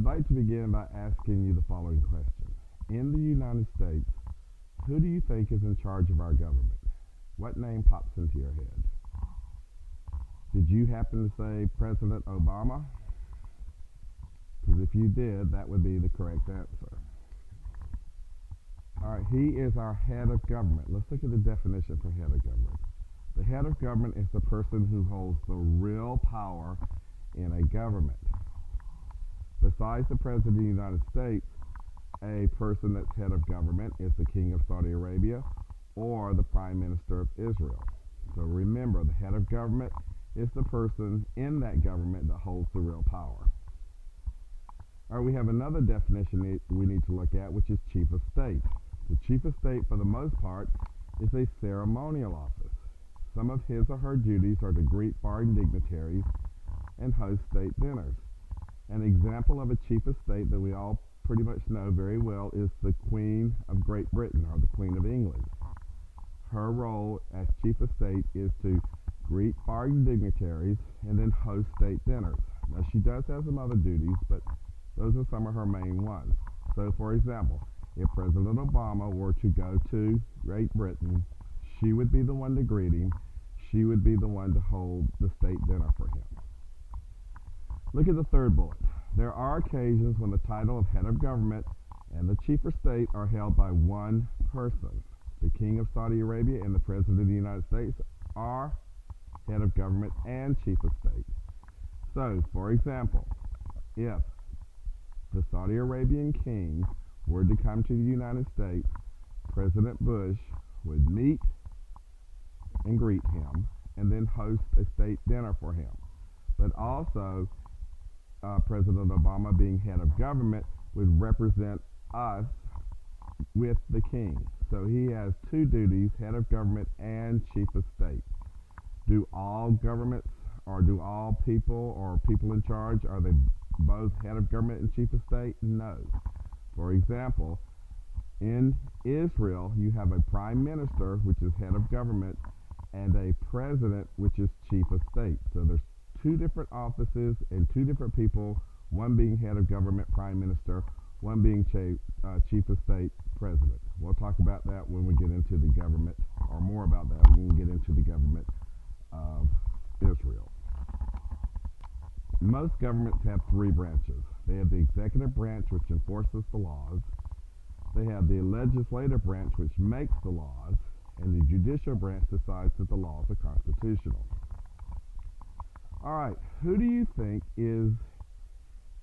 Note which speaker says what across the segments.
Speaker 1: I'd like to begin by asking you the following question. In the United States, who do you think is in charge of our government? What name pops into your head? Did you happen to say President Obama? Because if you did, that would be the correct answer. All right, he is our head of government. Let's look at the definition for head of government. The head of government is the person who holds the real power in a government. Besides the President of the United States, a person that's head of government is the King of Saudi Arabia or the Prime Minister of Israel. So remember, the head of government is the person in that government that holds the real power. All right, we have another definition we need to look at, which is chief of state. The chief of state, for the most part, is a ceremonial office. Some of his or her duties are to greet foreign dignitaries and host state dinners. An example of a chief of state that we all pretty much know very well is the Queen of Great Britain, or the Queen of England. Her role as chief of state is to greet foreign dignitaries and then host state dinners. Now, she does have some other duties, but those are some of her main ones. So, for example, if President Obama were to go to Great Britain, she would be the one to greet him. She would be the one to hold the state dinner for him. Look at the third bullet. There are occasions when the title of head of government and the chief of state are held by one person. The King of Saudi Arabia and the President of the United States are head of government and chief of state. So, for example, if the Saudi Arabian king were to come to the United States, President Bush would meet and greet him and then host a state dinner for him. But also, President Obama, being head of government, would represent us with the king. So he has two duties, head of government and chief of state. Do all governments, or do all people, or people in charge, are they both head of government and chief of state? No. For example, in Israel, you have a prime minister, which is head of government, and a president, which is chief of state. So there's two different offices and two different people, one being head of government, prime minister, one being chief of state, president. We'll talk about that when we get into the government, or more about that when we get into the government of Israel. Most governments have three branches. They have the executive branch, which enforces the laws. They have the legislative branch, which makes the laws. And the judicial branch decides that the laws are constitutional. All right, who do you think is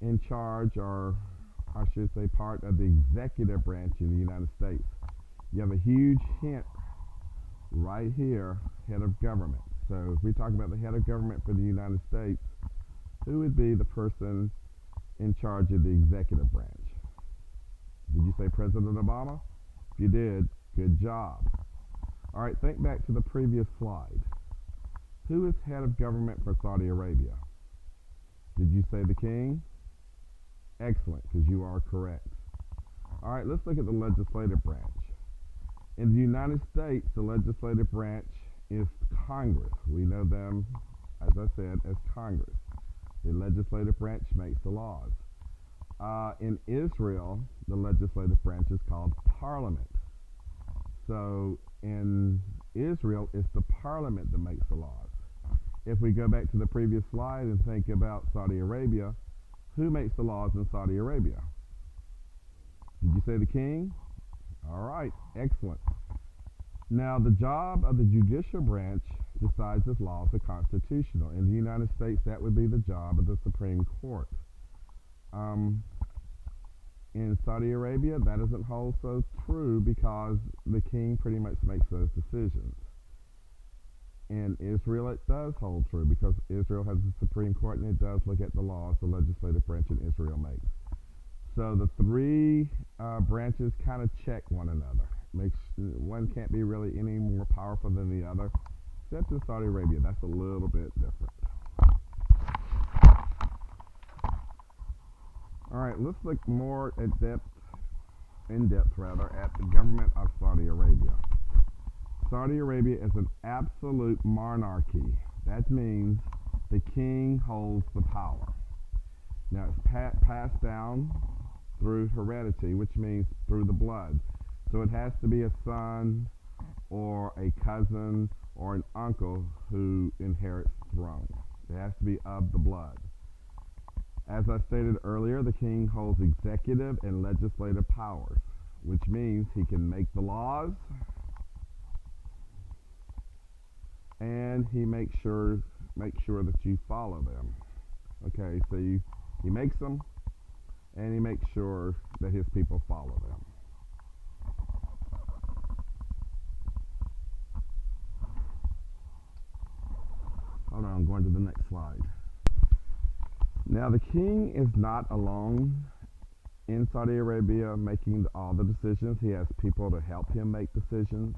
Speaker 1: in charge, or I should say part of the executive branch in the United States? You have a huge hint right here, head of government. So if we talk about the head of government for the United States, who would be the person in charge of the executive branch? Did you say President Obama? If you did, good job. All right, think back to the previous slide. Who is head of government for Saudi Arabia? Did you say the king? Excellent, because you are correct. All right, let's look at the legislative branch. In the United States, the legislative branch is Congress. We know them, as I said, as Congress. The legislative branch makes the laws. In Israel, the legislative branch is called Parliament. So in Israel, it's the Parliament that makes the laws. If we go back to the previous slide and think about Saudi Arabia, who makes the laws in Saudi Arabia? Did you say the king? All right, excellent. Now, the job of the judicial branch decides if laws are constitutional. In the United States, that would be the job of the Supreme Court. In Saudi Arabia, that doesn't hold so true because the king pretty much makes those decisions. In Israel, it does hold true because Israel has the Supreme Court and it does look at the laws the legislative branch in Israel makes. So the three branches kind of check one another. One can't be really any more powerful than the other, except in Saudi Arabia. That's a little bit different. All right, let's look more in depth at the government of Saudi Arabia. Saudi Arabia is an absolute monarchy. That means the king holds the power. Now it's passed down through heredity, which means through the blood. So it has to be a son or a cousin or an uncle who inherits the throne. It has to be of the blood. As I stated earlier, the king holds executive and legislative powers, which means he can make the laws and he makes sure that you follow them. Okay, so he makes them and he makes sure that his people follow them. Hold on, I'm going to the next slide. Now, the king is not alone in Saudi Arabia making all the decisions. He has people to help him make decisions.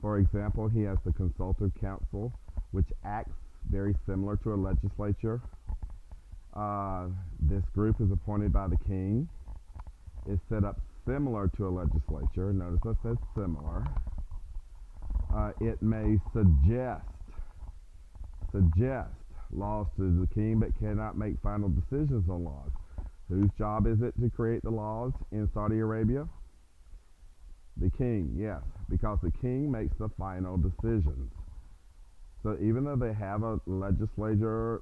Speaker 1: For example, he has the Consultative Council, which acts very similar to a legislature. This group is appointed by the king. It's set up similar to a legislature. Notice I said similar. It may suggest laws to the king, but cannot make final decisions on laws. Whose job is it to create the laws in Saudi Arabia? The king, yes, because the king makes the final decisions. So even though they have a legislature,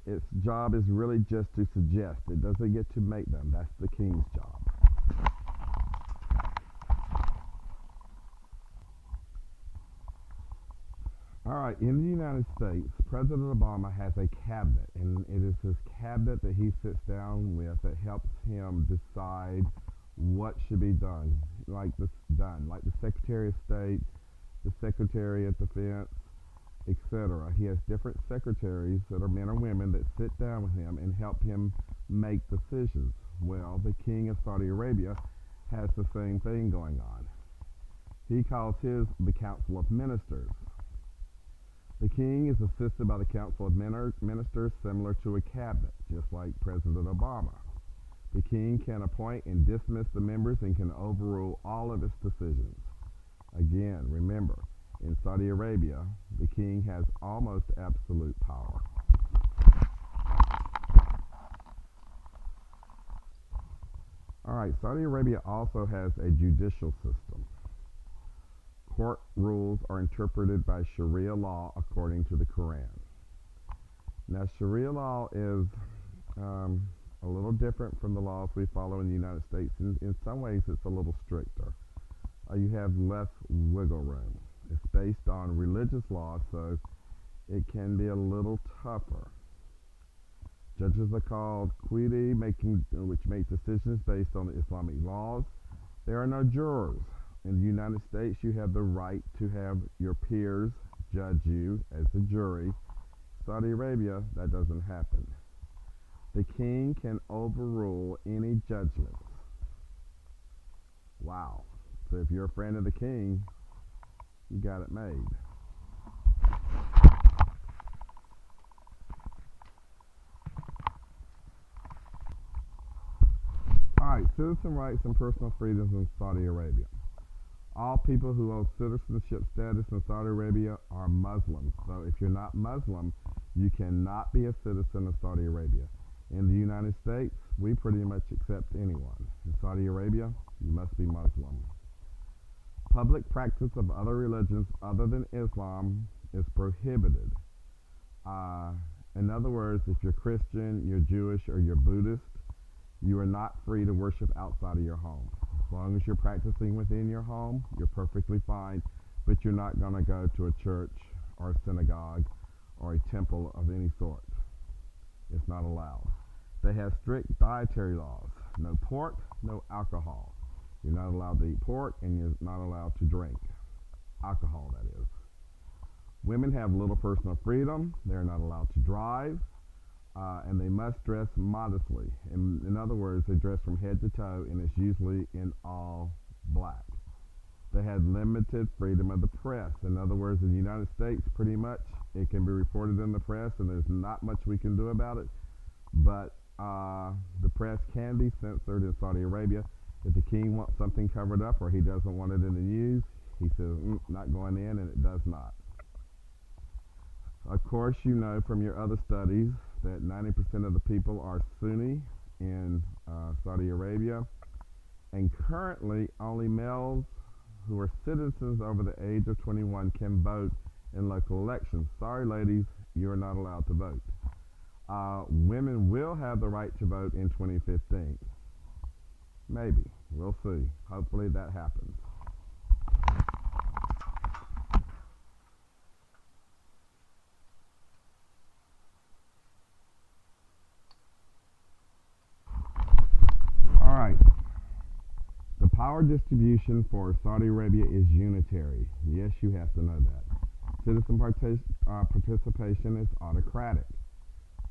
Speaker 1: its job is really just to suggest. It doesn't get to make them. That's the king's job. All right, in the United States, President Obama has a cabinet, and it is his cabinet that he sits down with that helps him decide what should be done, like the Secretary of State, the Secretary of Defense, etc. He has different secretaries that are men or women that sit down with him and help him make decisions. Well, the King of Saudi Arabia has the same thing going on. He calls his the Council of Ministers. The king is assisted by the Council of Ministers, similar to a cabinet, just like President Obama. The king can appoint and dismiss the members and can overrule all of its decisions. Again, remember, in Saudi Arabia, the king has almost absolute power. All right, Saudi Arabia also has a judicial system. Court rules are interpreted by Sharia law according to the Quran. Now, Sharia law is a little different from the laws we follow in the United States. In some ways, it's a little stricter. You have less wiggle room. It's based on religious law, so it can be a little tougher. Judges are called qadi, which make decisions based on the Islamic laws. There are no jurors. In the United States, you have the right to have your peers judge you as a jury. Saudi Arabia, that doesn't happen. The king can overrule any judgments. Wow. So if you're a friend of the king, you got it made. All right, citizen rights and personal freedoms in Saudi Arabia. All people who hold citizenship status in Saudi Arabia are Muslims. So if you're not Muslim, you cannot be a citizen of Saudi Arabia. In the United States, we pretty much accept anyone. In Saudi Arabia, you must be Muslim. Public practice of other religions other than Islam is prohibited. In other words, if you're Christian, you're Jewish, or you're Buddhist, you are not free to worship outside of your home. As long as you're practicing within your home, you're perfectly fine, but you're not going to go to a church or a synagogue or a temple of any sort. It's not allowed. They have strict dietary laws. No pork, no alcohol. You're not allowed to eat pork, and you're not allowed to drink alcohol, that is. Women have little personal freedom. They're not allowed to drive, and they must dress modestly. In other words, they dress from head to toe, and it's usually in all black. They had limited freedom of the press. In other words, in the United States, pretty much, it can be reported in the press, and there's not much we can do about it. But the press can be censored in Saudi Arabia. If the king wants something covered up or he doesn't want it in the news, he says, not going in, and it does not. Of course, you know from your other studies that 90% of the people are Sunni in Saudi Arabia, and currently only males who are citizens over the age of 21 can vote in local elections. Sorry, ladies, you're not allowed to vote. Women will have the right to vote in 2015. Maybe. We'll see. Hopefully that happens. All right. The power distribution for Saudi Arabia is unitary. Yes, you have to know that. Citizen participation is autocratic.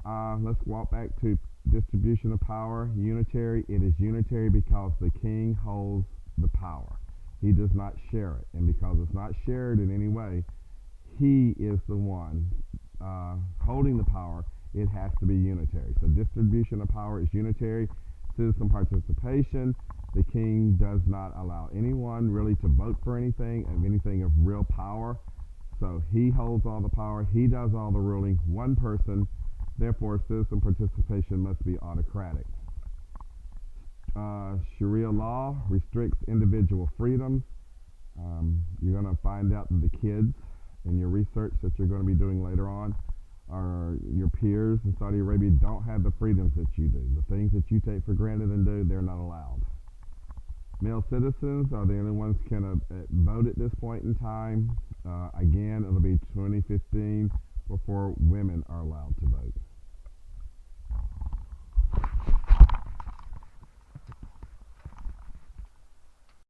Speaker 1: Let's walk back to distribution of power. Unitary. It is unitary because the king holds the power. He does not share it. And because it's not shared in any way, he is the one holding the power. It has to be unitary. So distribution of power is unitary. Citizen participation. The king does not allow anyone really to vote for anything of real power. So he holds all the power. He does all the ruling. One person. Therefore, citizen participation must be autocratic. Sharia law restricts individual freedoms. You're going to find out that the kids in your research that you're going to be doing later on, or your peers in Saudi Arabia, don't have the freedoms that you do. The things that you take for granted and do, they're not allowed. Male citizens are the only ones who can vote at this point in time. Again, it'll be 2015 before women are allowed to vote.